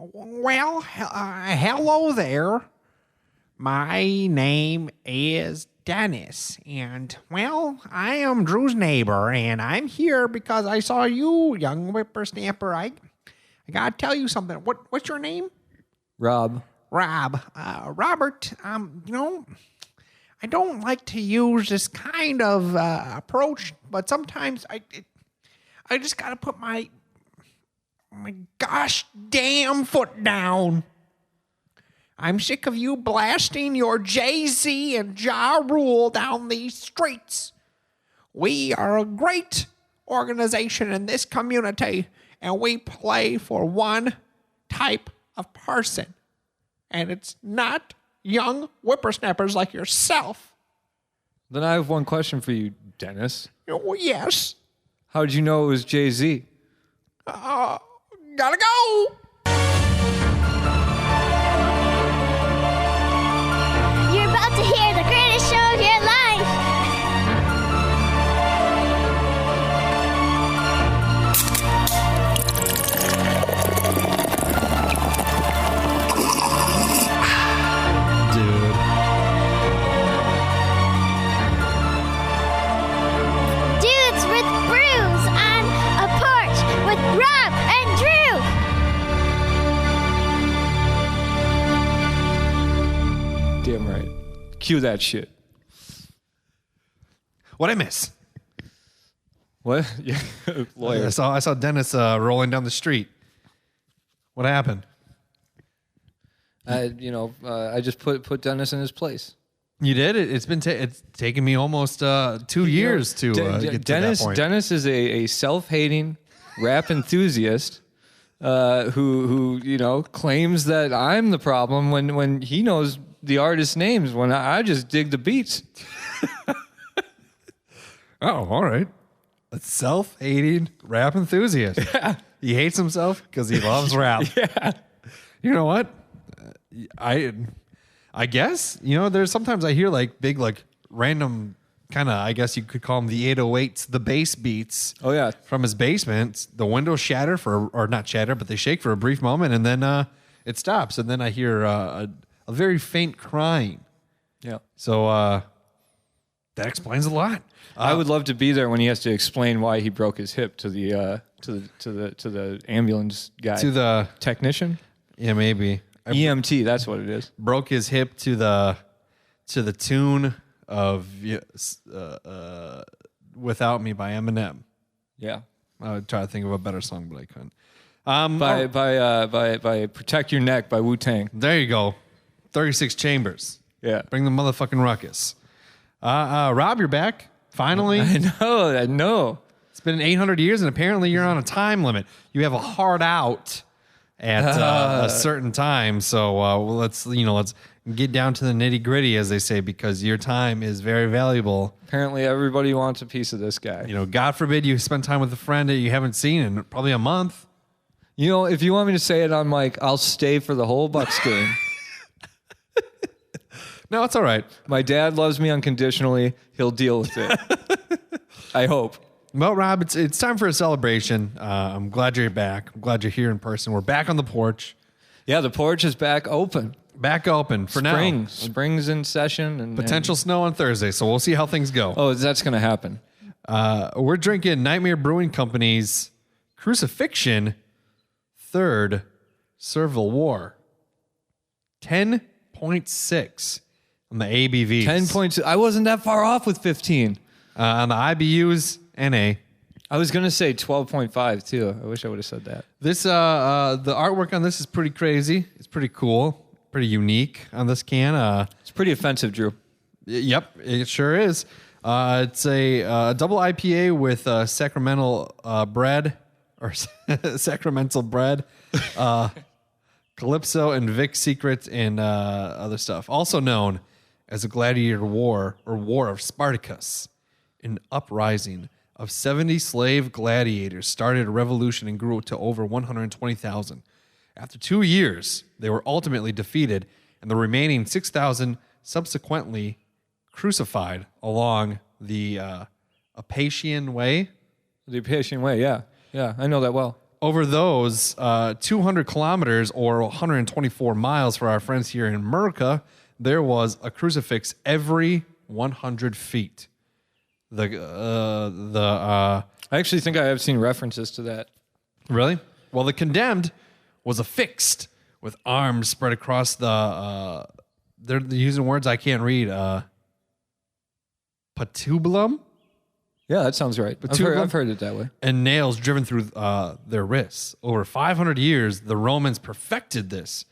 Well, hello there. My name is Dennis, and, well, I am Drew's neighbor, and I'm here because I saw you, young whippersnapper. I gotta tell you something. What's your name? Rob. Rob. Robert, I don't like to use this kind of approach, but sometimes I just gotta put my gosh damn foot down. I'm sick of you blasting your Jay-Z and Ja Rule down these streets. We are a great organization in this community, and we play for one type of person. And it's not young whippersnappers like yourself. Then I have one question for you, Dennis. Oh, yes. How did you know it was Jay-Z? Gotta go. You're about to hear the greatest show of your life. Dude. Dudes with brews on a porch with Rob and Drew. Damn right. Cue that shit. What'd I miss? What? Yeah. Lawyer. I saw Dennis rolling down the street. What happened? I just put Dennis in his place. You did? It's taken me almost 2 years to get Dennis, to that point. Dennis is a self-hating rap enthusiast who claims that I'm the problem when he knows the artist names when I just dig the beats. Oh, all right. A self-hating rap enthusiast. Yeah. He hates himself because he loves rap. Yeah. You know what? I guess, there's sometimes I hear like big, like random kind of, I guess you could call them the 808s, the bass beats. Oh, yeah. From his basement. The windows shatter or not shatter, but they shake for a brief moment and then it stops. And then I hear a very faint crying. Yeah. So that explains a lot. I would love to be there when he has to explain why he broke his hip to the ambulance guy. To the technician? Yeah, maybe. EMT, that's what it is. Broke his hip to the tune of "Without Me" by Eminem. Yeah. I would try to think of a better song, but I couldn't. By "Protect Your Neck" by Wu-Tang. There you go. 36 Chambers. Yeah. Bring the motherfucking ruckus. Rob, you're back. Finally. I know. It's been 800 years, and apparently you're on a time limit. You have a hard out at a certain time. So let's get down to the nitty gritty, as they say, because your time is very valuable. Apparently everybody wants a piece of this guy. God forbid you spend time with a friend that you haven't seen in probably a month. If you want me to say it on mic, I'll stay for the whole Bucks game. No, it's all right. My dad loves me unconditionally. He'll deal with it. I hope. Well, Rob, it's time for a celebration. I'm glad you're back. I'm glad you're here in person. We're back on the porch. Yeah, the porch is back open. Back open for now. Spring's in session. And potential snow on Thursday, so we'll see how things go. Oh, that's going to happen. We're drinking Nightmare Brewing Company's Crucifixion-Third Servile War. 10.6 on the ABVs. 10.2. I wasn't that far off with 15. On the IBUs, NA. I was going to say 12.5 too. I wish I would have said that. This the artwork on this is pretty crazy. It's pretty cool, pretty unique on this can. It's pretty offensive, Drew. Yep, it sure is. It's a double IPA with sacramental bread or sacramental bread, Calypso and Vic Secret and other stuff. Also known as the Gladiator War or War of Spartacus, an uprising of 70 slave gladiators started a revolution and grew to over 120,000. After 2 years, they were ultimately defeated, and the remaining 6,000 subsequently crucified along the Apician Way. The Apician Way, yeah. Yeah, I know that well. over those 200 kilometers or 124 miles for our friends here in America, there was a crucifix every 100 feet. I actually think I have seen references to that. Really? Well, the condemned was affixed with arms spread across the. They're using words I can't read. Patubulum? Yeah, that sounds right. I've heard it that way. And nails driven through their wrists. Over 500 years, the Romans perfected this,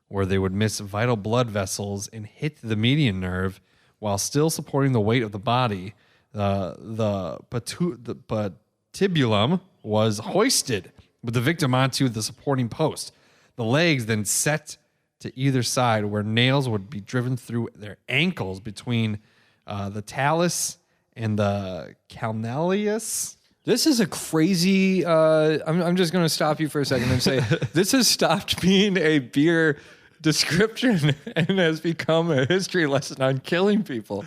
where they would miss vital blood vessels and hit the median nerve while still supporting the weight of the body. The patibulum was hoisted with the victim onto the supporting post. The legs then set to either side, where nails would be driven through their ankles between the talus and the calcaneus. This is a crazy. I'm just going to stop you for a second and say this has stopped being a beer description and has become a history lesson on killing people.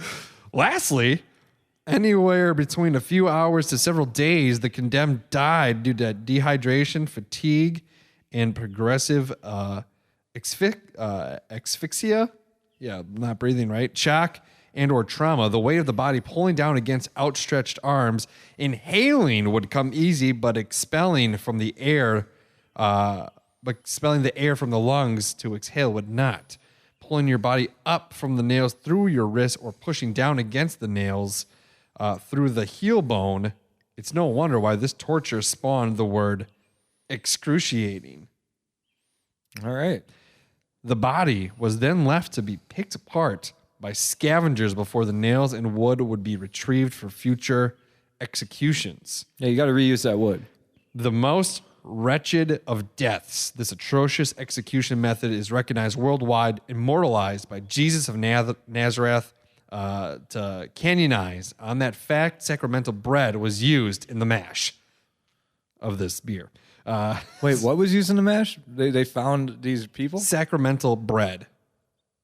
Lastly, anywhere between a few hours to several days, the condemned died due to dehydration, fatigue, and progressive asphyxia. Yeah, not breathing right. Shock and or trauma. The weight of the body pulling down against outstretched arms. Inhaling would come easy, but expelling the air from the lungs to exhale would not. Pulling your body up from the nails through your wrist or pushing down against the nails through the heel bone. It's no wonder why this torture spawned the word excruciating. All right. The body was then left to be picked apart by scavengers before the nails and wood would be retrieved for future executions. Yeah, you got to reuse that wood. The most wretched of deaths, this atrocious execution method is recognized worldwide, immortalized by Jesus of Nazareth to canonize. On that fact, sacramental bread was used in the mash of this beer. Wait, what was used in the mash? They found these people? Sacramental bread.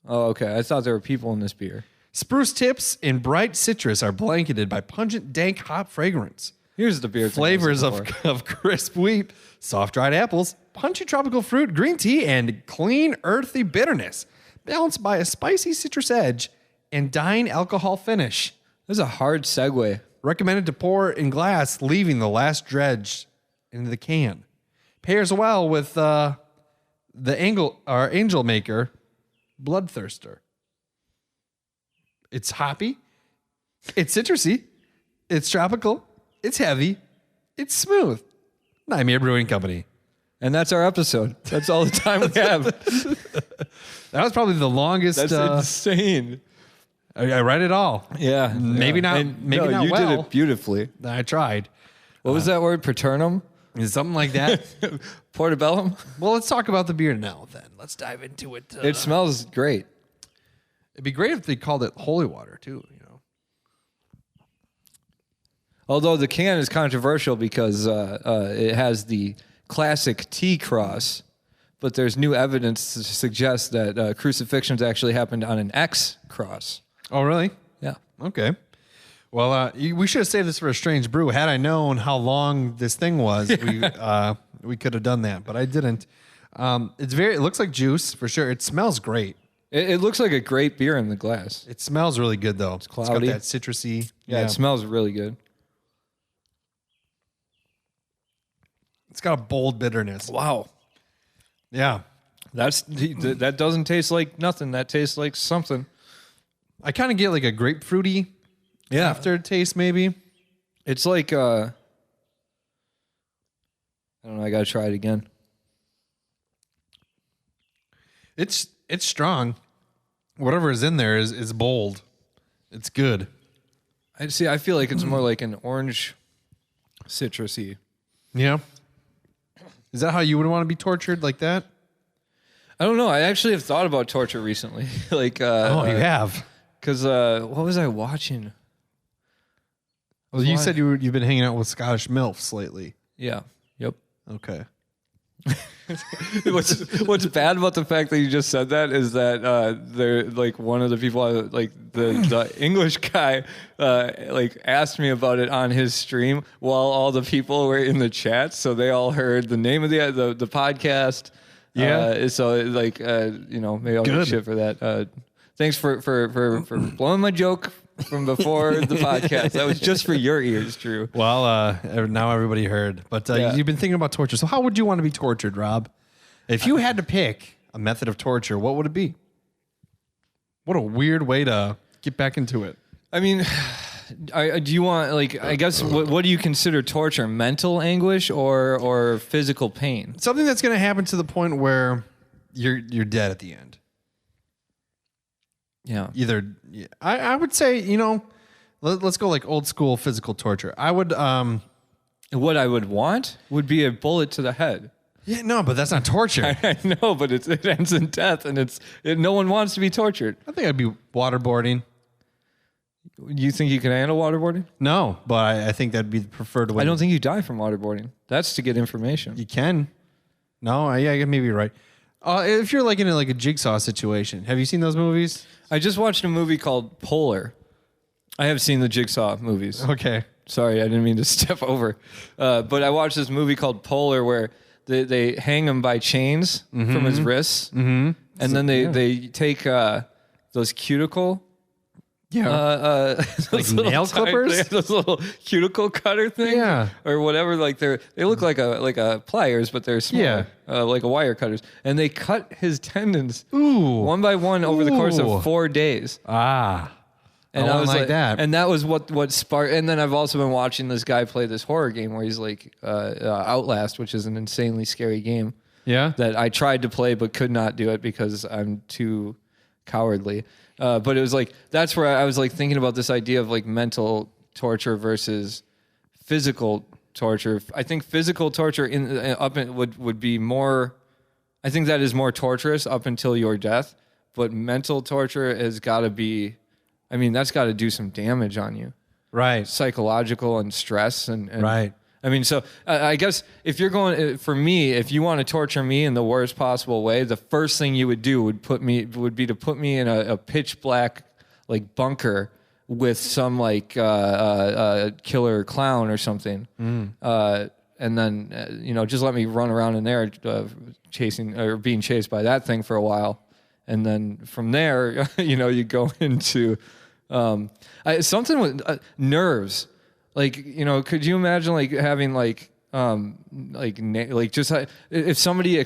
Oh, okay. I thought there were people in this beer. Spruce tips and bright citrus are blanketed by pungent, dank hop fragrance. Here's the beer. Flavors of crisp wheat, soft dried apples, punchy tropical fruit, green tea, and clean, earthy bitterness, balanced by a spicy citrus edge and dying alcohol finish. This is a hard segue. Recommended to pour in glass, leaving the last dredge into the can. Pairs well with the angel maker, Bloodthirster. It's hoppy, it's citrusy, it's tropical, it's heavy, it's smooth. Nightmare Brewing Company. And that's our episode. That's all the time we have. That was probably the longest. That's insane. I read it all. Yeah. Maybe not. Maybe not you well. did it beautifully. I tried. What was that word? Paternum? Something like that. Portobellum? Well, let's talk about the beer now. Then let's dive into it. It smells great. It'd be great if they called it holy water too. You know. Although the can is controversial because it has the classic T cross, but there's new evidence to suggest that crucifixions actually happened on an X cross. Oh, really? Yeah. Okay. Well, we should have saved this for a strange brew. Had I known how long this thing was, we could have done that, but I didn't. It looks like juice for sure. It smells great. It looks like a great beer in the glass. It smells really good though. It's cloudy. got that citrusy. Yeah, it smells really good. It's got a bold bitterness. Wow. Yeah. That doesn't taste like nothing. That tastes like something. I kind of get like a grapefruity aftertaste maybe. It's like I don't know, I got to try it again. It's strong. Whatever is in there is bold. It's good. I feel like it's more like an orange citrusy. Yeah. Is that how you would want to be tortured like that? I don't know. I actually have thought about torture recently. Like, you have? Because what was I watching? Well, you said you've been hanging out with Scottish MILFs lately. Yeah. Yep. Okay. What's bad about the fact that you just said that is that they're like one of the people, like the English guy, like asked me about it on his stream while all the people were in the chat, so they all heard the name of the podcast. Yeah. So like maybe I'll Good. get shit for that. Thanks for blowing my joke from before the podcast. That was just for your ears, Drew. Well, now everybody heard. But Yeah. you've been thinking about torture. So how would you want to be tortured, Rob? If you had to pick a method of torture, what would it be? What a weird way to get back into it. I mean, do you want, like, I guess, what do you consider torture? Mental anguish or physical pain? Something that's going to happen to the point where you're dead at the end. Yeah. Either, I would say, let's go like old school physical torture. I would, What I would want would be a bullet to the head. yeah, no, but that's not torture. I know, but it ends in death, and no one wants to be tortured. I think I'd be waterboarding. You think you can handle waterboarding? No, but I think that'd be the preferred way. I don't think you die from waterboarding. That's to get information. You can. No, yeah, maybe you're right. If you're like in a jigsaw situation, have you seen those movies? I just watched a movie called Polar. I have seen the Jigsaw movies. Okay. Sorry, I didn't mean to step over. But I watched this movie called Polar where they hang him by chains from his wrists. Mm-hmm. And then they take those cuticle... Like nail clippers? They have those little cuticle cutter things, Yeah. or whatever. Like they look like a pliers, but they're smaller, like a wire cutters. And they cut his tendons, one by one over the course of 4 days. Ah. And I was like that. And that was what sparked. And then I've also been watching this guy play this horror game where he's like Outlast, which is an insanely scary game. Yeah. That I tried to play but could not do it because I'm too cowardly. But it was like, that's where I was like thinking about this idea of like mental torture versus physical torture. I think physical torture would be more, I think that is more torturous up until your death, but mental torture has got to be, I mean, that's got to do some damage on you. Right. Psychological and stress and Right. I mean, so I guess if you're going, for me, if you want to torture me in the worst possible way, the first thing you would do would be to put me in a pitch black like bunker with some like killer clown or something, and then just let me run around in there chasing or being chased by that thing for a while, and then from there, you go into something with nerves. Like, could you imagine like having if somebody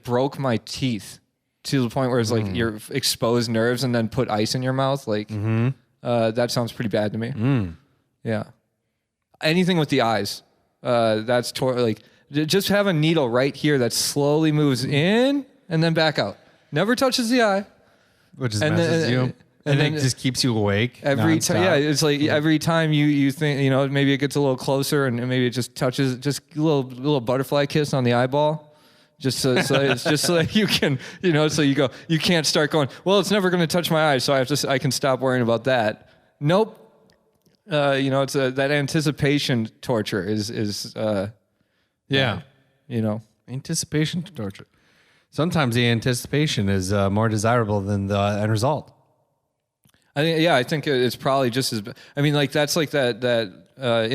broke my teeth to the point where it's like your exposed nerves and then put ice in your mouth, like that sounds pretty bad to me. Yeah. Anything with the eyes, that's just have a needle right here that slowly moves in and then back out. Never touches the eye. Which is messes you. And then it just keeps you awake every time. nonstop. Yeah, it's like every time you think, maybe it gets a little closer and maybe it just touches, just a little butterfly kiss on the eyeball. Just so it's just so that you can, so you can't start going, well, it's never going to touch my eyes, so I can stop worrying about that. Nope. It's that anticipation torture is Anticipation torture. Sometimes the anticipation is more desirable than the end result. I think it's probably just as. I mean, like that's like that. I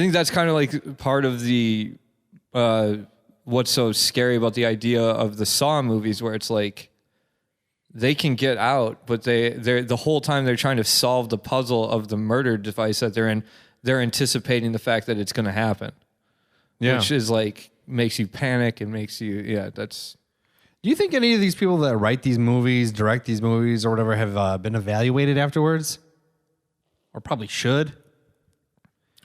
think that's kind of like part of the what's so scary about the idea of the Saw movies, where it's like they can get out, but they're the whole time they're trying to solve the puzzle of the murder device that they're in. They're anticipating the fact that it's going to happen, which is like makes you panic and makes you that's. Do you think any of these people that write these movies, direct these movies, or whatever have been evaluated afterwards? Or probably should?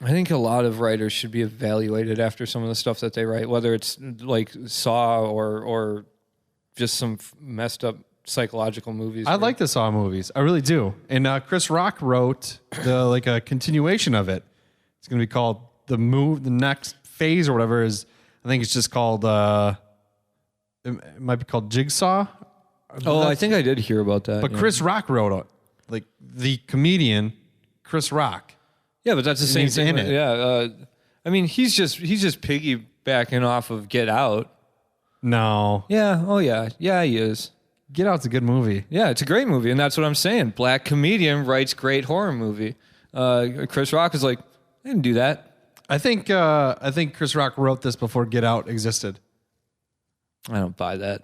I think a lot of writers should be evaluated after some of the stuff that they write, whether it's like Saw or just some messed up psychological movies. I like the Saw movies. I really do. And Chris Rock wrote a continuation of it. It's going to be called the next phase or whatever is, I think it's just called... It might be called Jigsaw. I think I did hear about that. But Chris Rock wrote it. Like the comedian Chris Rock. Yeah, but that's the same thing. In it. Yeah. I mean, he's just piggybacking off of Get Out. No. Yeah. Oh, yeah. Yeah, he is. Get Out's a good movie. Yeah, it's a great movie, and that's what I'm saying. Black comedian writes great horror movie. Chris Rock is like, I didn't do that. I think Chris Rock wrote this before Get Out existed. I don't buy that.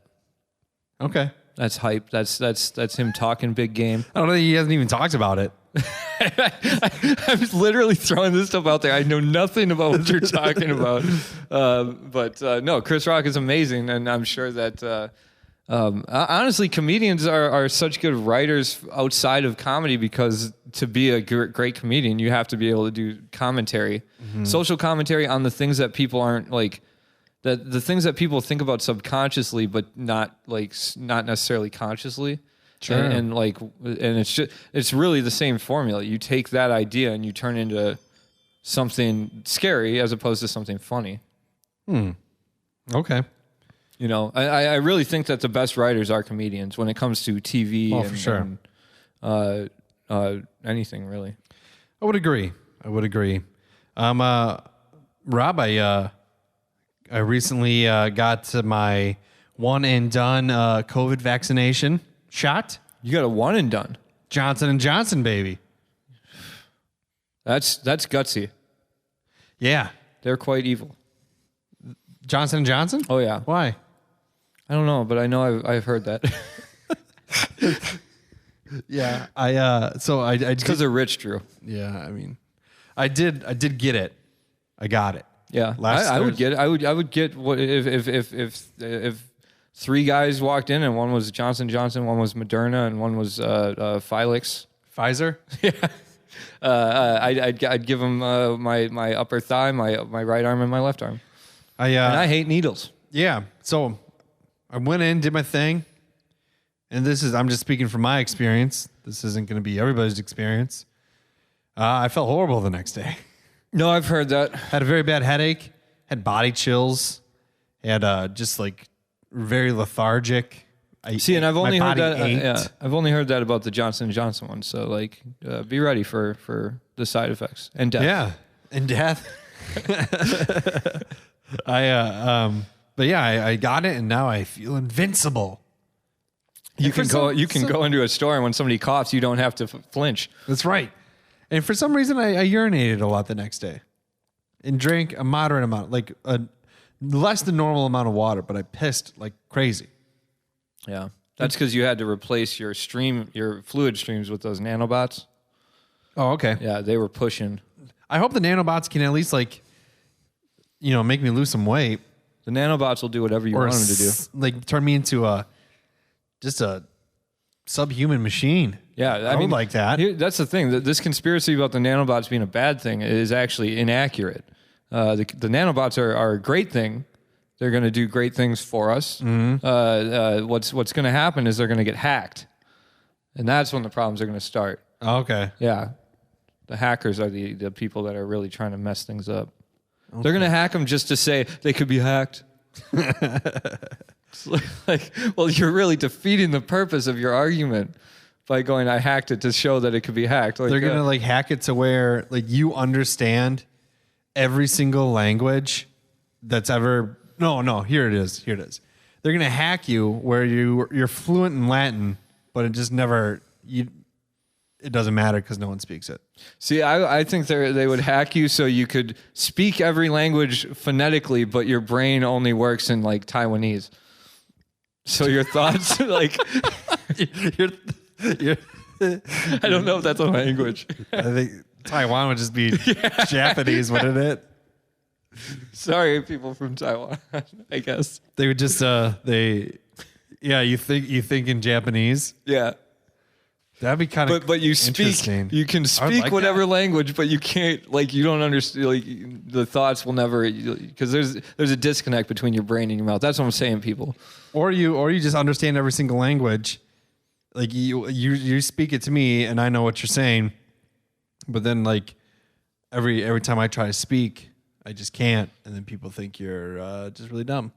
Okay. That's hype. That's him talking big game. I don't know. He hasn't even talked about it. I'm literally throwing this stuff out there. I know nothing about what you're talking about. But no, Chris Rock is amazing, and I'm sure that honestly, comedians are such good writers outside of comedy because to be a great comedian, you have to be able to do commentary, social commentary on the things that people aren't like. The things that people think about subconsciously, but not necessarily consciously. Sure. And it's really the same formula. You take that idea and you turn into something scary as opposed to something funny. Okay. You know, I really think that the best writers are comedians when it comes to TV. Oh, for sure. And, anything really. I would agree. Rob, I recently got my one and done COVID vaccination shot. You got a one and done. Johnson & Johnson, baby. That's gutsy. Yeah. They're quite evil. Johnson & Johnson? Oh yeah. Why? I don't know, but I know I've heard that. Yeah. I Because they're rich, Drew. Yeah, I mean, I did get it. I got it. Yeah, I would get it. I would get what if three guys walked in and one was Johnson & Johnson, one was Moderna, and one was Pfizer. Yeah. I'd give them my upper thigh, my right arm, and my left arm. And I hate needles. Yeah. So I went in, did my thing, and I'm just speaking from my experience. This isn't going to be everybody's experience. I felt horrible the next day. No, I've heard that. Had a very bad headache. Had body chills. Had just like very lethargic. And I've only heard that. I've only heard that about the Johnson & Johnson one. So like, be ready for the side effects and death. Yeah, and death. But yeah, I got it, and now I feel invincible. You can go into a store, and when somebody coughs, you don't have to flinch. That's right. And for some reason, I urinated a lot the next day, and drank a moderate amount, like a less than normal amount of water. But I pissed like crazy. Yeah, that's because you had to replace your fluid streams with those nanobots. Oh, okay. Yeah, they were pushing. I hope the nanobots can at least make me lose some weight. The nanobots will do whatever you want them to do. Like turn me into just a subhuman machine. Yeah, I would like that. That's the thing. This conspiracy about the nanobots being a bad thing is actually inaccurate. The nanobots are a great thing. They're going to do great things for us. Mm-hmm. What's going to happen is they're going to get hacked, and that's when the problems are going to start. Oh, okay. Yeah, the hackers are the people that are really trying to mess things up. Okay. They're going to hack them just to say they could be hacked. It's like, well, you're really defeating the purpose of your argument by going, I hacked it to show that it could be hacked. Like, they're going to hack it to where you understand every single language that's ever. No, here it is. They're going to hack you where you're fluent in Latin, but it just never it doesn't matter because no one speaks it. See, I think they would hack you so you could speak every language phonetically, but your brain only works in Taiwanese. So your thoughts you're I don't know if that's a language. I think Taiwan would just be Japanese, wouldn't it? Sorry, people from Taiwan. I guess they would just you think in Japanese. Yeah, that'd be kind of. But you speak. You can speak whatever language, but you can't you don't understand. The thoughts will never because there's a disconnect between your brain and your mouth. That's what I'm saying, people. Or you just understand every single language. Like you speak it to me and I know what you're saying, but then every time I try to speak, I just can't, and then people think you're just really dumb.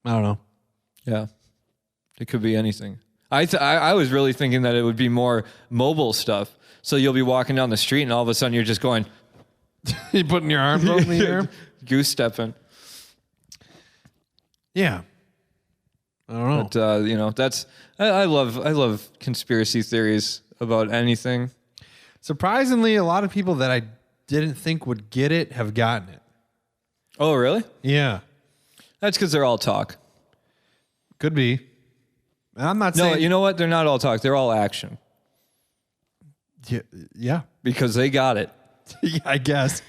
I don't know. Yeah, it could be anything. I was really thinking that it would be more mobile stuff. So you'll be walking down the street and all of a sudden you're just going. You putting your arms over the air, goose stepping. Yeah. I don't know. But that's I love conspiracy theories about anything. Surprisingly, a lot of people that I didn't think would get it have gotten it. Oh, really? Yeah. That's because they're all talk. Could be. And I'm not saying. No, you know what? They're not all talk. They're all action Yeah. because they got it. Yeah, I guess.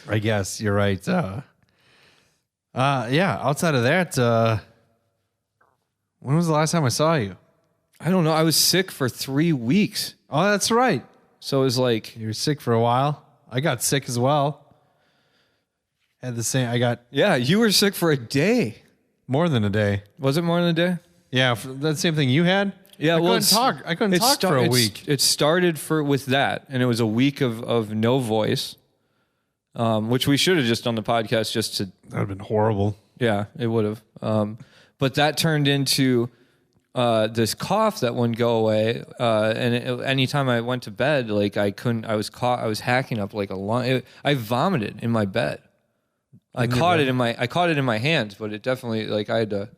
I guess you're right. Yeah. Outside of that, when was the last time I saw you? I don't know. I was sick for 3 weeks. Oh, that's right. So it was like, You were sick for a while. I got sick as well. Had the same. I got yeah, you were sick for a day. more than a day. Was it more than a day? Yeah, for that same thing you had. Yeah, I well, couldn't talk. I couldn't talk for a week. It started with that, and it was a week of no voice, which we should have just done the podcast just to. That would have been horrible. Yeah, it would have. But that turned into this cough that wouldn't go away, and anytime I went to bed, like I couldn't. I was hacking up like a lung. I vomited in my bed. I caught it in my hands, but it definitely like I had to.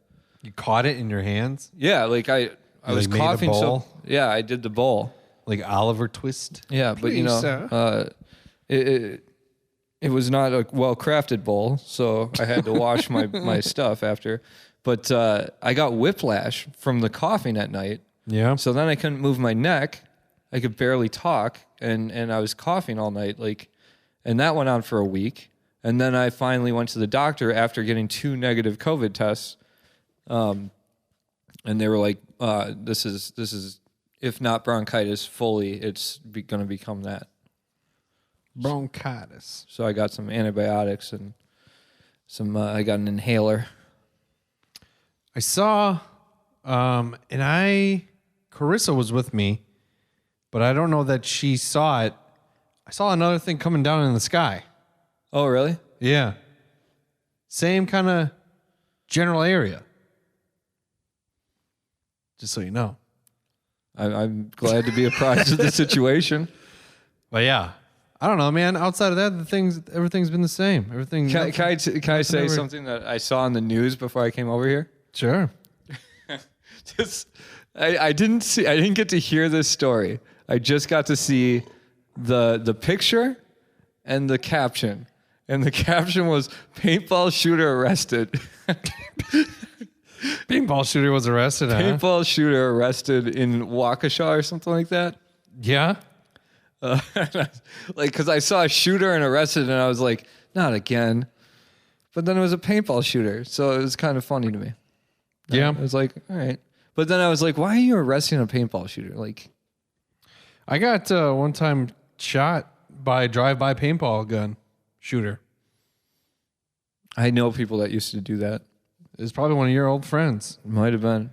You caught it in your hands, Yeah, like I was made a coughing. bowl? Yeah, I did the bowl. like Oliver Twist. Yeah, but Please, sir. It was not a well crafted bowl, so I had to wash my stuff after. But I got whiplash from the coughing at night. Yeah. So then I couldn't move my neck. I could barely talk, and I was coughing all night. And that went on for a week. And then I finally went to the doctor after getting 2 negative COVID tests. And they were like, "This is if not bronchitis fully, it's going to become that." Bronchitis. So I got some antibiotics and some. I got an inhaler. I saw, Carissa was with me, but I don't know that she saw it. I saw another thing coming down in the sky. Oh, really? Yeah. Same kind of general area. Just so you know. I'm glad to be apprised of the situation. But yeah, I don't know, man. Outside of that, everything's been the same. Everything. Can I say something that I saw on the news before I came over here? Sure. I didn't get to hear this story. I just got to see the picture and the caption. And the caption was paintball shooter arrested. Paintball shooter was arrested. Paintball shooter arrested in Waukesha or something like that. Yeah. Because I saw a shooter and arrested, and I was like, not again. But then it was a paintball shooter, so it was kind of funny to me. Yeah. I was like, all right. But then I was like, why are you arresting a paintball shooter? Like, I got one time shot by a drive-by paintball gun shooter. I know people that used to do that. It's probably one of your old friends. Might have been.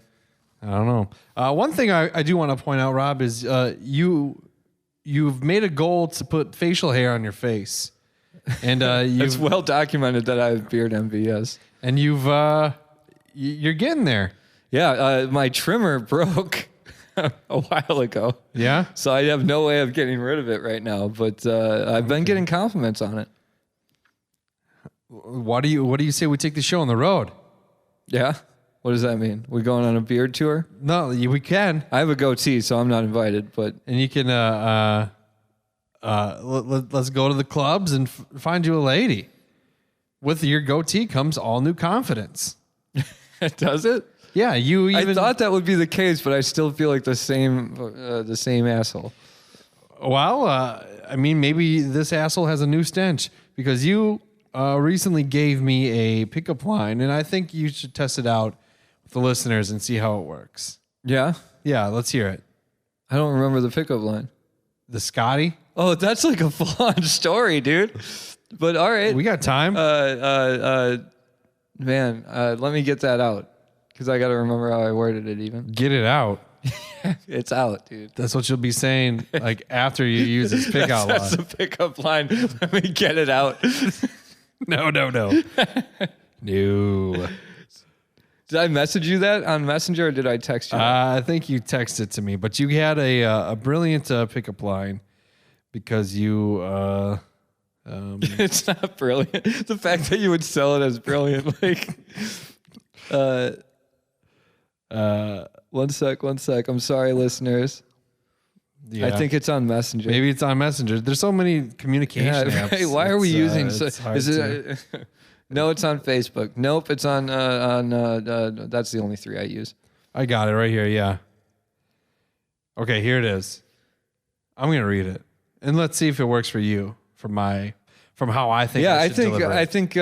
I don't know. One thing I do want to point out, Rob, is you've made a goal to put facial hair on your face, and It's well documented that I have beard envy. Yes, and you're getting there. Yeah, my trimmer broke a while ago. Yeah. So I have no way of getting rid of it right now. But I've been getting compliments on it. What do you say we take the show on the road? Yeah. What does that mean? We going on a beard tour? No, we can, I have a goatee, so I'm not invited. But and you can. Let's go to the clubs and find you a lady. With your goatee comes all new confidence. does it? Yeah, I thought that would be the case, but I still feel like the same asshole. Well, I mean, maybe this asshole has a new stench because you recently gave me a pickup line, and I think you should test it out with the listeners and see how it works. Yeah? Yeah, let's hear it. I don't remember the pickup line. The Scotty? Oh, that's like a full-on story, dude. But all right. We got time. Man, let me get that out because I got to remember how I worded it even. Get it out. It's out, dude. That's what you'll be saying like after you use this pickup line. That's the pickup line. Let me get it out. No. No. Did I message you that on Messenger or did I text you? I think you texted to me, but you had a brilliant pickup line because you It's not brilliant. The fact that you would sell it as brilliant, like, one sec. I'm sorry, listeners. Yeah. I think it's on Messenger. Maybe it's on Messenger. There's so many communication apps. Right. Why are we using? It's hard Is it? No, it's on Facebook. Nope, it's on. That's the only 3 I use. I got it right here. Yeah. Okay, here it is. I'm gonna read it, and let's see if it works for you. From how I think. Yeah, I think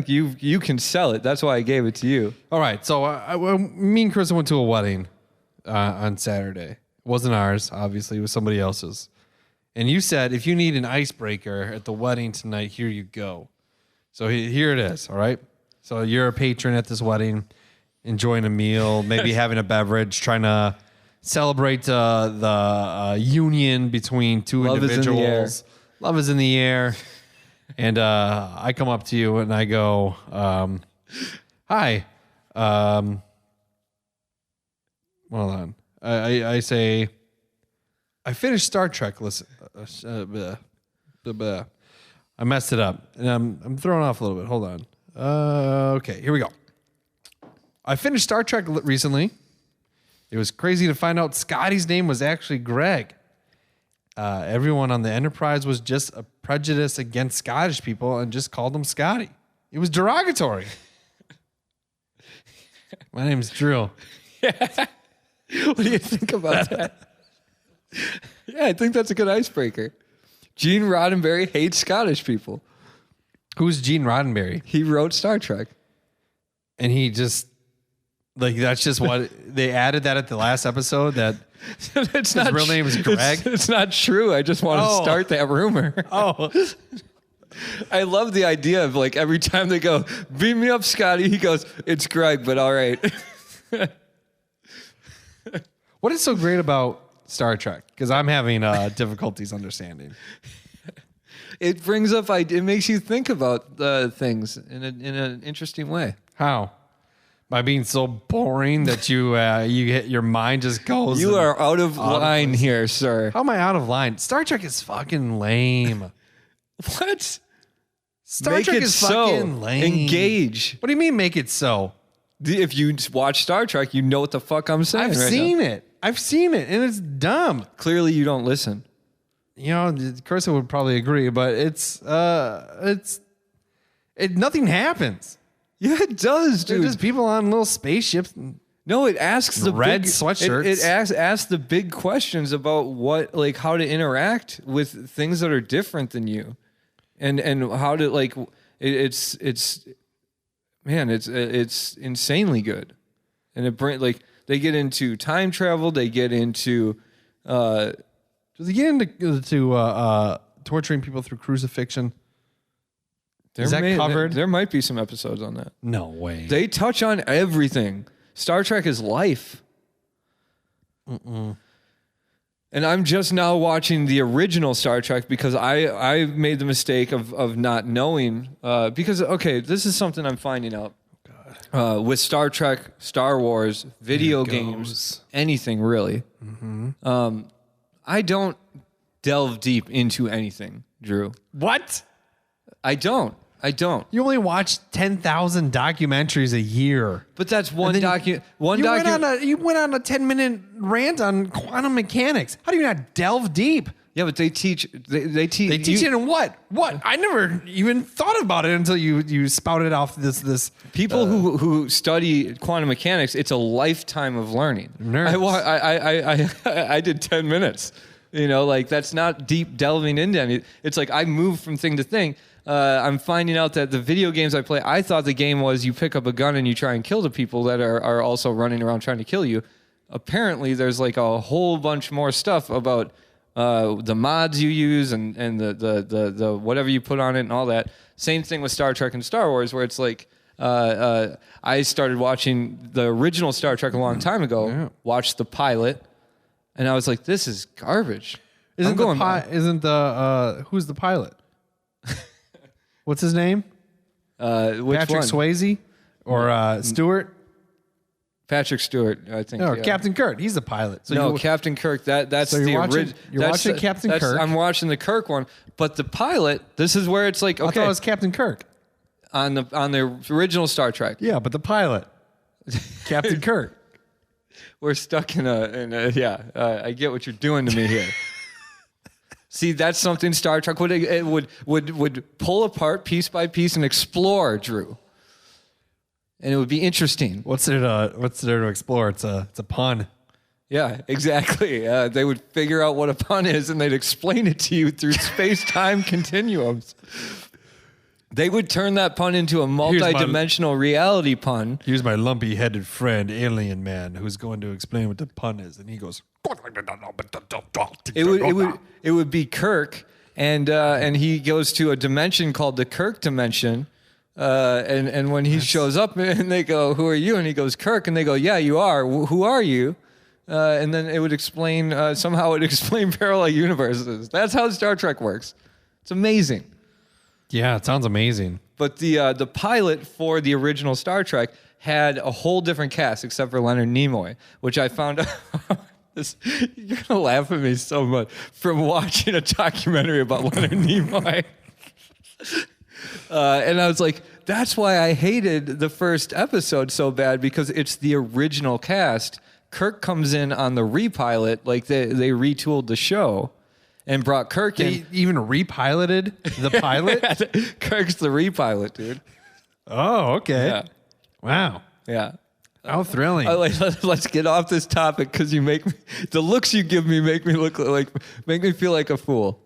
you can sell it. That's why I gave it to you. All right. So me and Chris went to a wedding on Saturday. It wasn't ours, obviously. It was somebody else's. And you said, if you need an icebreaker at the wedding tonight, here you go. So here it is. All right. So you're a patron at this wedding, enjoying a meal, maybe having a beverage, trying to celebrate the union between two individuals. Love is in the air. And I come up to you and I go, hi. Hold on. I say, I finished Star Trek. Listen, I messed it up, and I'm thrown off a little bit. Hold on. Okay, here we go. I finished Star Trek recently. It was crazy to find out Scotty's name was actually Greg. Everyone on the Enterprise was just a prejudice against Scottish people and just called him Scotty. It was derogatory. My name's Drew. What do you think about that? Yeah, I think that's a good icebreaker. Gene Roddenberry hates Scottish people. Who's Gene Roddenberry? He wrote Star Trek. And he just, like, that's just what, they added that at the last episode, that His real name is Greg? It's not true. I just want to start that rumor. Oh. I love the idea of, like, every time they go, beat me up, Scotty, he goes, it's Greg, but all right. What is so great about Star Trek? Because I'm having difficulties understanding. It brings up, it makes you think about things in an interesting way. How? By being so boring that you get your mind just goes. You are out of line here, sir. How am I out of line? Star Trek is fucking lame. What? Star Trek is fucking lame. Engage. What do you mean make it so? If you watch Star Trek, you know what the fuck I'm saying. I've seen it, and it's dumb. Clearly, you don't listen. You know, Carissa would probably agree, but nothing happens. Yeah, it does, dude. They're just people on little spaceships. No, it asks the red big, sweatshirts. It asks the big questions about how to interact with things that are different than you, and how to it's insanely good, and they get into time travel, they get into does he get into torturing people through crucifixion? Is that covered? There might be some episodes on that. No way. They touch on everything. Star Trek is life. And I'm just now watching the original Star Trek because I made the mistake of not knowing. Because, okay, this is something I'm finding out. With Star Trek, Star Wars, video games, anything really. I don't delve deep into anything, Drew. What? I don't. You only watch 10,000 documentaries a year. But that's one You document. went on a 10-minute rant on quantum mechanics. How do you not delve deep? Yeah, but they teach. They teach. They teach it in what? What? I never even thought about it until you spouted off this. People who study quantum mechanics, it's a lifetime of learning. Nerds. I did 10 minutes. You know, like that's not deep delving into anything. It's like I move from thing to thing. I'm finding out that the video games I play, I thought the game was you pick up a gun and you try and kill the people that are also running around trying to kill you. Apparently, there's like a whole bunch more stuff about the mods you use and the whatever you put on it and all that. Same thing with Star Trek and Star Wars, where it's like I started watching the original Star Trek a long time ago, watched the pilot, and I was like, this is garbage. Who's the pilot? What's his name? Which Patrick one? Swayze or Stewart? Patrick Stewart, I think. No, yeah. Captain Kirk. He's the pilot. So No, you, Captain Kirk. That's So the you're watching- original. you're watching Captain Kirk? I'm watching the Kirk one, but the pilot. This is where it's like I thought okay it was Captain Kirk. on the original Star Trek. Yeah, but the pilot, Captain Kirk. We're stuck in a yeah. I get what you're doing to me here. See, that's something Star Trek would pull apart piece by piece and explore, Drew. And it would be interesting. What's there to explore? It's a pun. Yeah, exactly. They would figure out what a pun is, and they'd explain it to you through space-time continuums. They would turn that pun into a multi-dimensional reality pun. Here's my lumpy-headed friend, Alien Man, who's going to explain what the pun is, and he goes. It would be Kirk, and he goes to a dimension called the Kirk dimension. And when he shows up, and they go, "Who are you?" and he goes, "Kirk," and they go, "Yeah, you are. Who are you?" And then it would explain somehow it would explain parallel universes. That's how Star Trek works. It's amazing. Yeah, it sounds amazing. But the pilot for the original Star Trek had a whole different cast except for Leonard Nimoy, which I found out. You're gonna laugh at me so much from watching a documentary about Leonard Nimoy. And I was like, that's why I hated the first episode so bad, because it's the original cast. Kirk comes in on the repilot, like they retooled the show and brought Kirk in. They even repiloted the pilot? Kirk's the repilot, dude. Oh, okay. Yeah. Wow. Yeah. How thrilling. Let's get off this topic, because you make me, the looks you give me make me feel like a fool.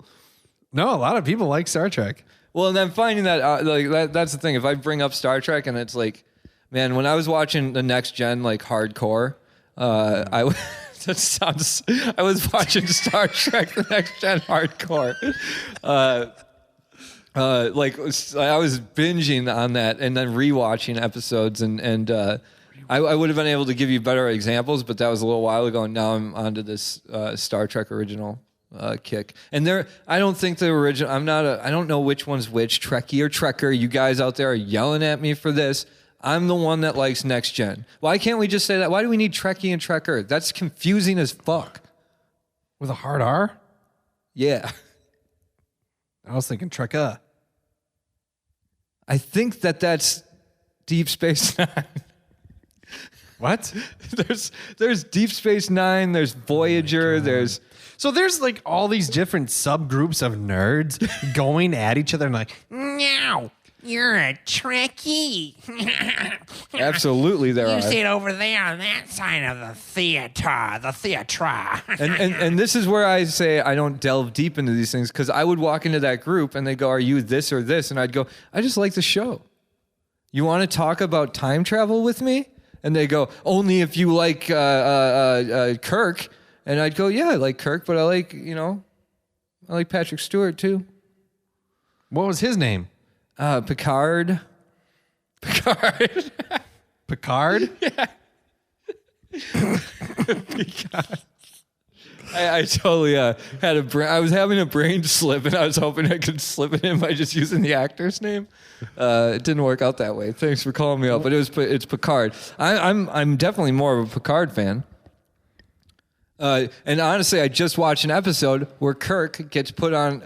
No, a lot of people like Star Trek. Well, and then finding that, that's the thing. If I bring up Star Trek and it's like, man, when I was watching the Next Gen, like hardcore, I was watching Star Trek the Next Gen hardcore. Like I was binging on that and then rewatching episodes, and I would have been able to give you better examples, but that was a little while ago. And now I'm onto this Star Trek original kick. And I don't think the original. I don't know which one's which, Trekkie or Trekker. You guys out there are yelling at me for this. I'm the one that likes Next Gen. Why can't we just say that? Why do we need Trekkie and Trekker? That's confusing as fuck. With a hard R? Yeah. I was thinking Trekka. I think that's Deep Space Nine. What? There's Deep Space Nine, there's Voyager, there's... So there's like all these different subgroups of nerds going at each other and like, No, you're a Trekkie. Absolutely there You are. sit over there on that side of the theater. And this is where I say I don't delve deep into these things, because I would walk into that group and they go, "Are you this or this?" And I'd go, "I just like the show. You want to talk about time travel with me?" And they go, "Only if you like Kirk." And I'd go, "Yeah, I like Kirk, but I like Patrick Stewart too." what was his name? Picard. Picard? I totally had I was having a brain slip, and I was hoping I could slip it in by just using the actor's name. It didn't work out that way. Thanks for calling me out, but it's Picard. I'm definitely more of a Picard fan. And honestly, I just watched an episode where Kirk gets put on.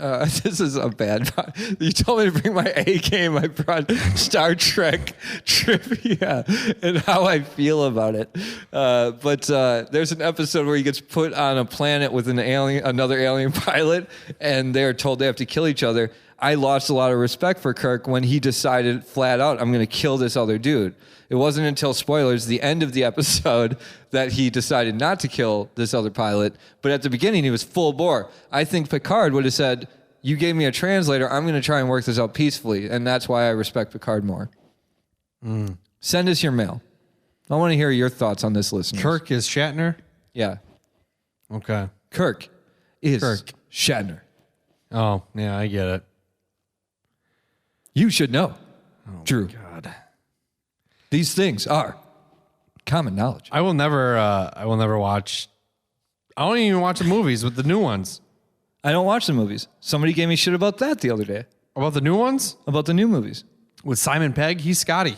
This is a bad. You told me to bring my A game. I brought Star Trek trivia and how I feel about it. But there's an episode where he gets put on a planet with another alien pilot, and they're told they have to kill each other. I lost a lot of respect for Kirk when he decided flat out, "I'm going to kill this other dude." It wasn't until, spoilers, the end of the episode that he decided not to kill this other pilot. But at the beginning, he was full bore. I think Picard would have said, "You gave me a translator. I'm going to try and work this out peacefully." And that's why I respect Picard more. Send us your mail. I want to hear your thoughts on this, listeners. Kirk is Shatner? Yeah. Okay. Kirk is Kirk. Shatner. Oh, yeah, I get it. You should know, Drew. God. These things are common knowledge. I will never watch. I don't even watch the movies with the new ones. I don't watch the movies. Somebody gave me shit about that the other day. About the new ones? About the new movies. With Simon Pegg, he's Scotty.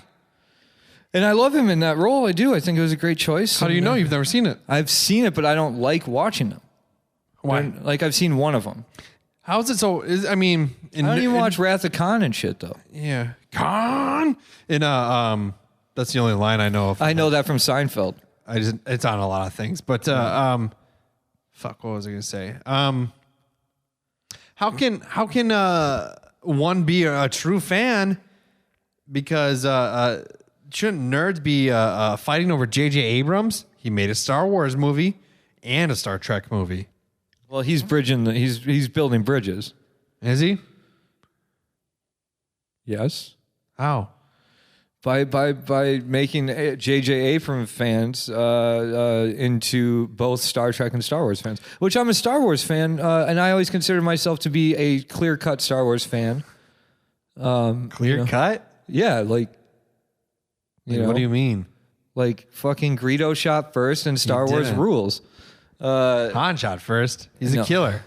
And I love him in that role. I do. I think it was a great choice. How do you know? You've never seen it. I've seen it, but I don't like watching them. Why? Like, I've seen one of them. How is it so? I mean, I don't even watch Wrath of Khan and shit, though. Yeah, Khan. That's the only line I know of. I know that from Seinfeld. It's on a lot of things, but fuck, what was I gonna say? How can one be a true fan? Because shouldn't nerds be fighting over J.J. Abrams? He made a Star Wars movie and a Star Trek movie. Well, he's he's building bridges. Is he? Yes. How? By making J.J. Abrams fans into both Star Trek and Star Wars fans, which I'm a Star Wars fan, and I always consider myself to be a clear-cut Star Wars fan. Clear cut? Yeah, like, you know, what do you mean? Like fucking Greedo shot first and Star Wars didn't. rules. Han shot first. He's a killer.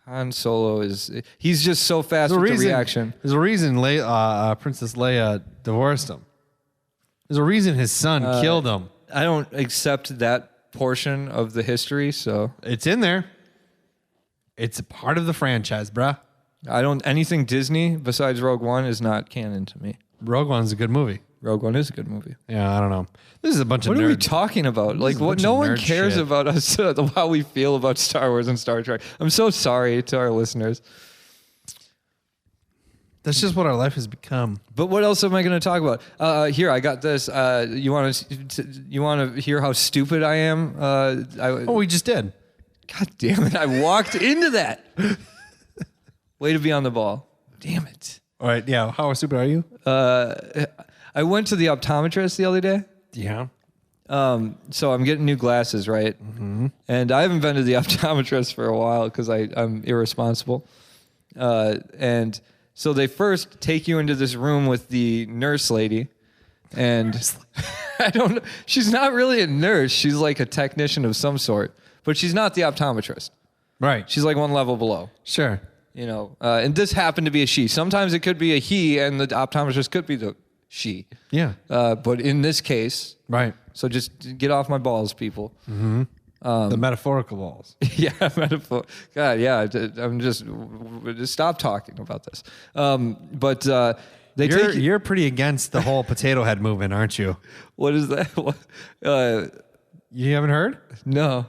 Han Solo he's just so fast with the reaction. There's a reason Princess Leia divorced him. There's a reason his son killed him. I don't accept that portion of the history, so It's in there. It's a part of the franchise, bruh. anything Disney besides Rogue One is not canon to me. Rogue One's a good movie. Rogue One is a good movie. Yeah, I don't know. This is a bunch of What nerds. are we talking about? Like, is a what? bunch No of one nerd cares shit. about us, how we feel about Star Wars and Star Trek. I'm so sorry to our listeners. That's just what our life has become. But what else am I going to talk about? Here, I got this. You want to hear how stupid I am? We just did. God damn it! I walked into that. Way to be on the ball. Damn it. All right, yeah. How stupid are you? I went to the optometrist the other day. Yeah. So I'm getting new glasses, right? Mm-hmm. And I haven't been to the optometrist for a while because I'm irresponsible. And so they first take you into this room with the nurse lady. And I don't know. She's not really a nurse. She's like a technician of some sort. But she's not the optometrist. Right. She's like one level below. Sure. You know, and this happened to be a she. Sometimes it could be a he, and the optometrist could be the she. Yeah. But in this case, Right. so just get off my balls, people. The metaphorical balls. Yeah, metaphor. God, yeah. I'm just stop talking about this. But You're pretty against the whole potato head movement, aren't you? What is that? You haven't heard? No.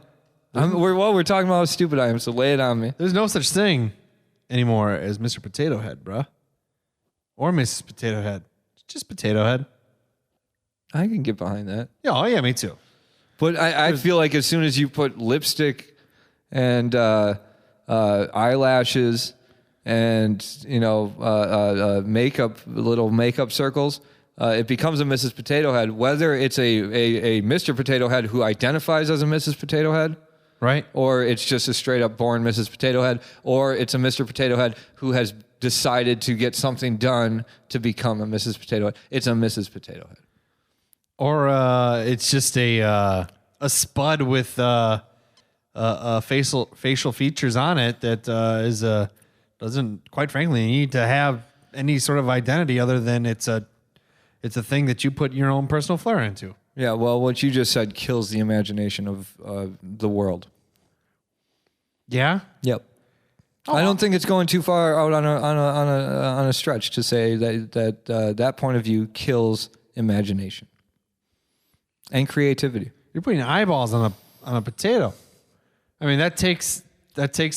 We're talking about how stupid I am. So lay it on me. There's no such thing anymore as Mr. Potato Head, bruh. Or Mrs. Potato Head. Just Potato Head. I can get behind that. Yeah, oh yeah, me too. But I feel like as soon as you put lipstick and eyelashes and makeup, little makeup circles, it becomes a Mrs. Potato Head. Whether it's a Mr. Potato Head who identifies as a Mrs. Potato Head, Right? or it's just a straight up born Mrs. Potato Head, or it's a Mr. Potato Head who has decided to get something done to become a Mrs. Potato Head. It's a Mrs. Potato Head. Or it's just a spud with facial features on it that doesn't, quite frankly, need to have any sort of identity other than it's a thing that you put your own personal flair into. Yeah, well, what you just said kills the imagination of the world. Yeah. Yep. I don't think it's going too far out on a stretch to say that point of view kills imagination and creativity. You're putting eyeballs on a potato. I mean, that takes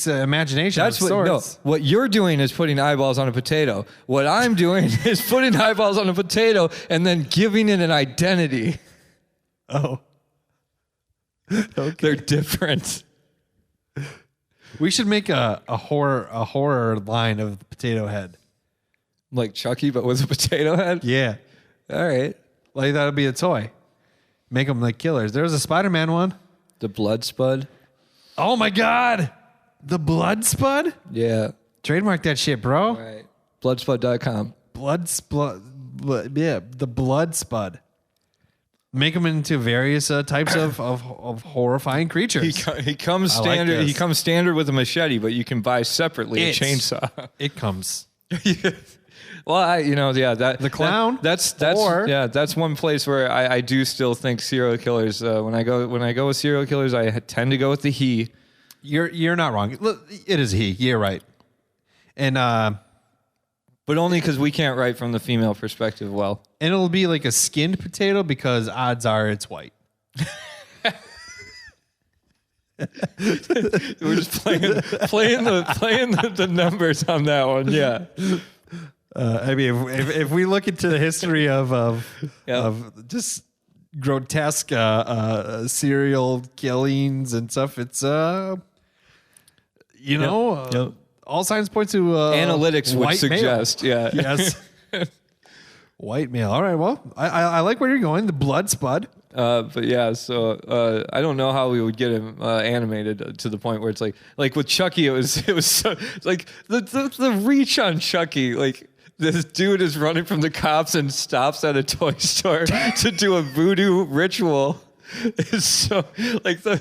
imagination. That's what you're doing is putting eyeballs on a potato. What I'm doing is putting eyeballs on a potato and then giving it an identity. Oh. Okay. They're different. We should make a horror line of the Potato Head. Like Chucky, but with a potato head? Yeah. All right. Like that would be a toy. Make them like killers. There's a Spider-Man one. The Blood Spud? Oh my God. The Blood Spud? Yeah. Trademark that shit, bro. All right. Bloodspud.com. Yeah, the Blood Spud. Make them into various types of horrifying creatures. He comes standard. this. He comes standard with a machete, but you can buy separately a chainsaw. It comes. Well, the clown? That's one place where I do still think serial killers. When I go with serial killers, I tend to go with the he. You're not wrong. Look, it is he. You're right. And but only because we can't write from the female perspective well. And it'll be like a skinned potato because odds are it's white. We're just playing the numbers on that one. Yeah. I mean, if we look into the history of just grotesque serial killings and stuff, it's all signs point to analytics would suggest, male. Yes, white male. All right, well, I like where you're going. The blood spud. But yeah, so I don't know how we would get him animated to the point where it's like with Chucky, it was so, like the reach on Chucky, like this dude is running from the cops and stops at a toy store to do a voodoo ritual. It's so like the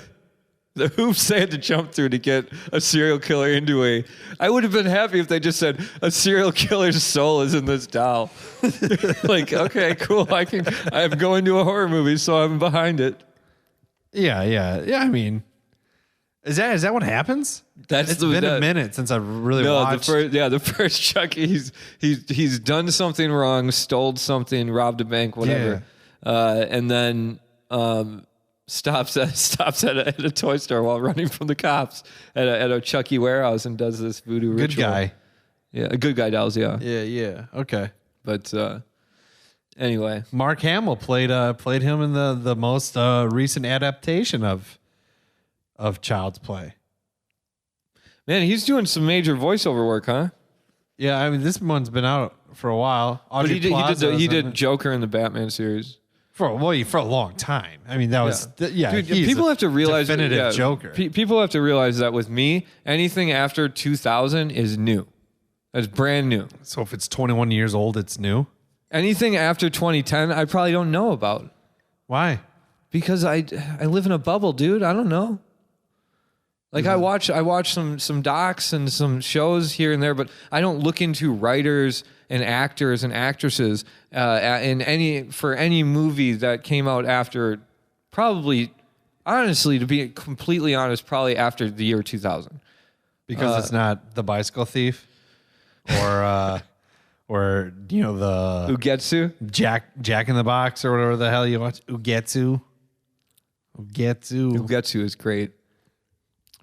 hoops they had to jump through to get a serial killer into I would have been happy if they just said a serial killer's soul is in this doll. Like, okay, cool. I'm going to a horror movie, so I'm behind it. Yeah. I mean, is that what happens? It's been a minute since I've really watched. The first Chucky, he's done something wrong, stole something, robbed a bank, whatever, and then stops at a toy store while running from the cops at a Chucky warehouse and does this voodoo ritual. Good guy. Yeah, a good guy dolls, yeah. Yeah. Okay. But anyway. Mark Hamill played him in the most recent adaptation of Child's Play. Man, he's doing some major voiceover work, huh? Yeah, I mean, this one's been out for a while. But he did Joker in the Batman series. For a long time. I mean, that was Dude, people have to realize definitive Joker. People have to realize that with me, anything after 2000 is new. That's brand new. So if it's 21 years old, it's new. Anything after 2010, I probably don't know about. Why? Because I live in a bubble, dude. I don't know. Like I watch some docs and some shows here and there, but I don't look into writers and actors and actresses for any movie that came out after, probably, honestly, to be completely honest, probably after the year 2000. Because it's not The Bicycle Thief or the Ugetsu? Jack in the Box or whatever the hell you watch. Ugetsu is great.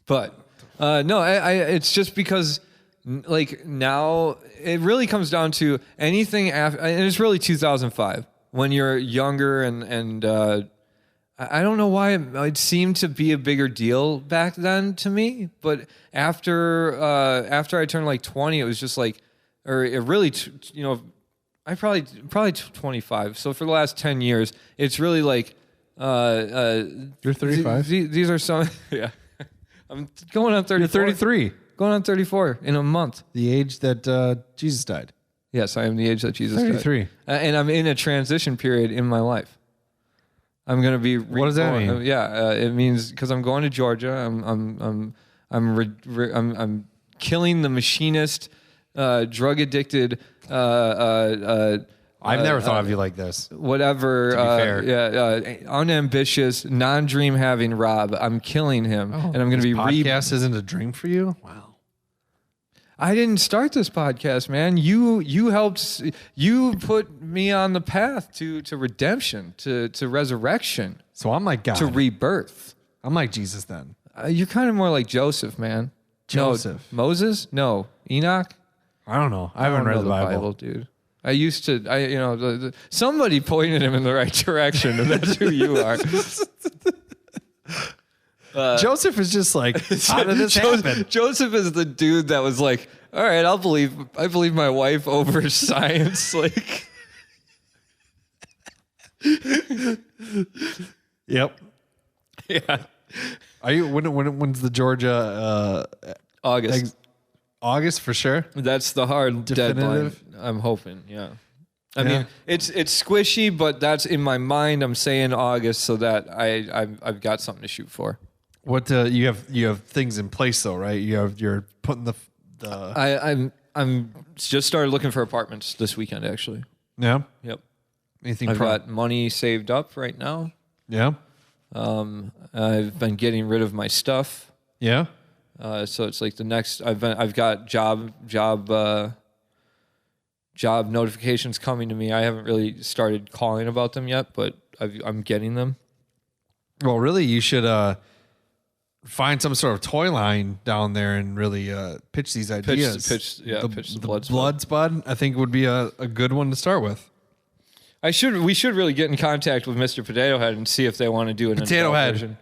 But no, it's just because like now it really comes down to anything after, and it's really 2005 when you're younger and I don't know why it seemed to be a bigger deal back then to me, but after I turned like 20, it was just like, or it really, I probably 25. So for the last 10 years, it's really like, you're 35. These are some, yeah. I'm going on 34. You're 33. Going on 34 in a month. The age that Jesus died. Yes, I am the age that Jesus 33. died. And I'm in a transition period in my life. I'm going to be. What does that mean? It means because I'm going to Georgia. I'm killing the machinist, drug addicted. I've never thought of you like this. Whatever. To be fair. Unambitious, non-dream having Rob. I'm killing him, and I'm going to be. Podcast isn't a dream for you? Wow. I didn't start this podcast, man. You helped. You put me on the path to redemption, to resurrection. So I'm like God. To rebirth. I'm like Jesus then. You're kind of more like Joseph, man. Joseph. No, Moses? No. Enoch? I don't know. I haven't read the Bible, dude. I used to. Somebody pointed him in the right direction, and that's who you are. Joseph is just like, how did this happen? Joseph is the dude that was like, all right, I believe my wife over science. Like, yep. Yeah. Are you? When's the Georgia? August. August for sure. That's the hard Definitive? deadline. I'm hoping. Yeah. I mean, it's squishy, but that's in my mind. I'm saying August so that I've got something to shoot for. What you have things in place though, right? You're putting the. I'm just started looking for apartments this weekend, actually. Yeah. Yep. Anything? I've got money saved up right now. Yeah. I've been getting rid of my stuff. Yeah. So it's like the next. I've got job notifications coming to me. I haven't really started calling about them yet, but I'm getting them. Well, really, you should find some sort of toy line down there and really pitch these ideas. Pitch the blood spud. Blood spud, I think, would be a good one to start with. We should really get in contact with Mr. Potato Head and see if they want to do an Potato adult Head version.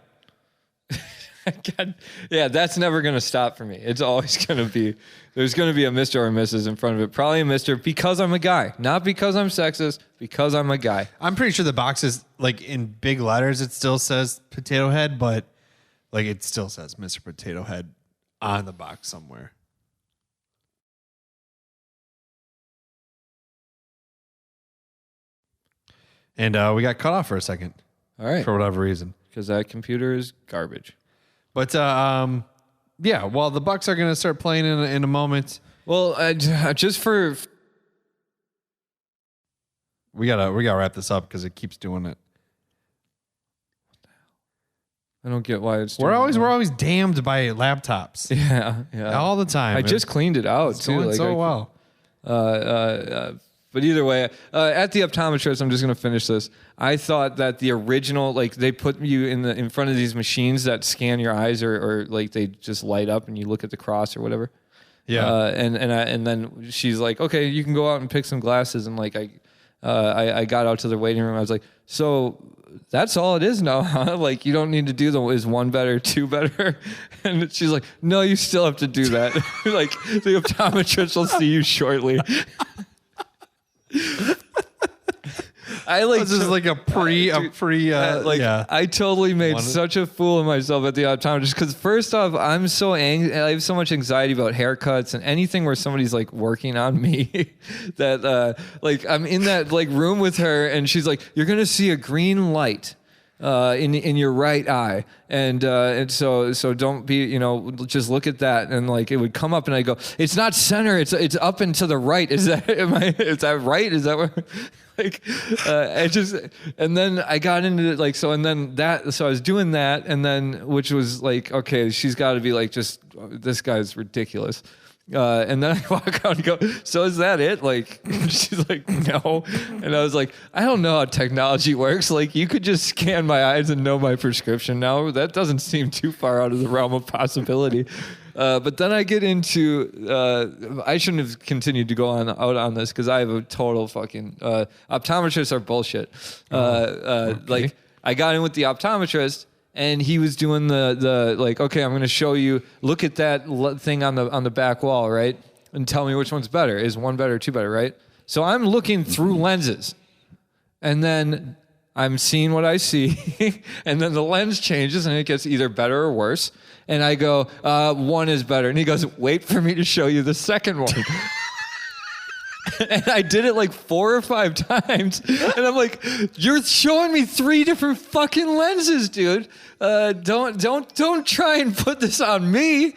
God, yeah, that's never going to stop for me. It's always going to be, there's going to be a Mr. or Mrs. in front of it. Probably a Mr. because I'm a guy. Not because I'm sexist, because I'm a guy. I'm pretty sure the box is, like, in big letters, it still says Potato Head, but, like, it still says Mr. Potato Head on the box somewhere. And we got cut off for a second. All right. For whatever reason. Because that computer is garbage. But, yeah, well, the Bucks are going to start playing in a moment. Well, just for... We gotta wrap this up because it keeps doing it. I don't get why it's... We're always damned by laptops. Yeah. All the time. I just cleaned it out, It's too. going so well. But either way, at the optometrist, I'm just going to finish this. I thought that the original, like they put you in front of these machines that scan your eyes, or like they just light up and you look at the cross or whatever. Yeah. And then she's like, okay, you can go out and pick some glasses. And like I got out to the waiting room. I was like, so that's all it is now, huh? Like you don't need to do is one better, two better. And she's like, no, you still have to do that. Like the optometrist will see you shortly. I like this is like a pre yeah. I totally made such a fool of myself at the optometrist because first off, I'm so angry. I have so much anxiety about haircuts and anything where somebody's like working on me that like I'm in that like room with her and she's like, you're gonna see a green light in your right eye, and so don't be, just look at that, and like it would come up, and I go, it's not center, it's up and to the right. Is that right? Is that where? Like, and then I got into it, like, so I was doing that, and then which was like, okay, she's got to be like, just this guy's ridiculous. And then I walk out and go, so is that it? Like, she's like, no. And I was like, I don't know how technology works. Like, you could just scan my eyes and know my prescription now. That doesn't seem too far out of the realm of possibility. But then I get into, I shouldn't have continued to go out on this because I have a total fucking, optometrists are bullshit. Okay. Like, I got in with the optometrist. And he was doing the like, okay, I'm going to show you, look at that thing on the back wall, right? And tell me which one's better. Is one better, two better, right? So I'm looking through lenses. And then I'm seeing what I see. And then the lens changes and it gets either better or worse. And I go, one is better. And he goes, wait for me to show you the second one. And I did it like 4 or 5 times. And I'm like, you're showing me 3 different fucking lenses, dude. Don't try and put this on me.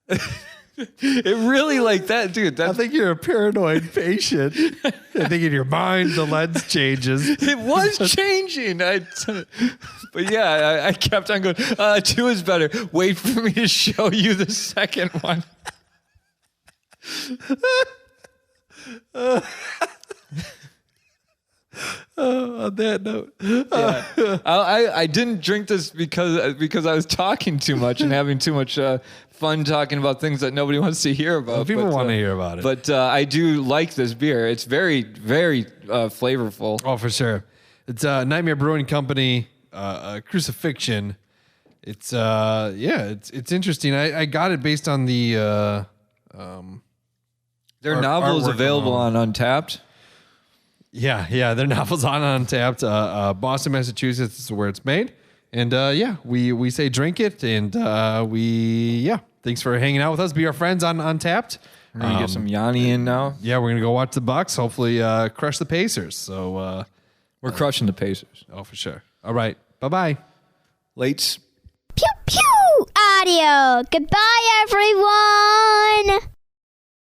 It really like that, dude. I think you're a paranoid patient. I think in your mind, the lens changes. It was changing. But yeah, I kept on going, 2 is better. Wait for me to show you the second one. On that note, yeah. I didn't drink this because I was talking too much and having too much fun talking about things that nobody wants to hear about. Well, people want to hear about it. But I do like this beer. It's very, very flavorful. Oh, for sure. It's Nightmare Brewing Company, Crucifixion. It's it's interesting. I got it based on the their novel is available on Untapped. Yeah, their novel's on Untapped. Boston, Massachusetts is where it's made. And we say drink it, and thanks for hanging out with us. Be our friends on Untapped. We're gonna get some Yanni in now. Yeah, we're gonna go watch the Bucks. Hopefully, crush the Pacers. So we're crushing the Pacers. Oh, for sure. All right, bye. Lates. Pew pew! Audio. Goodbye, everyone.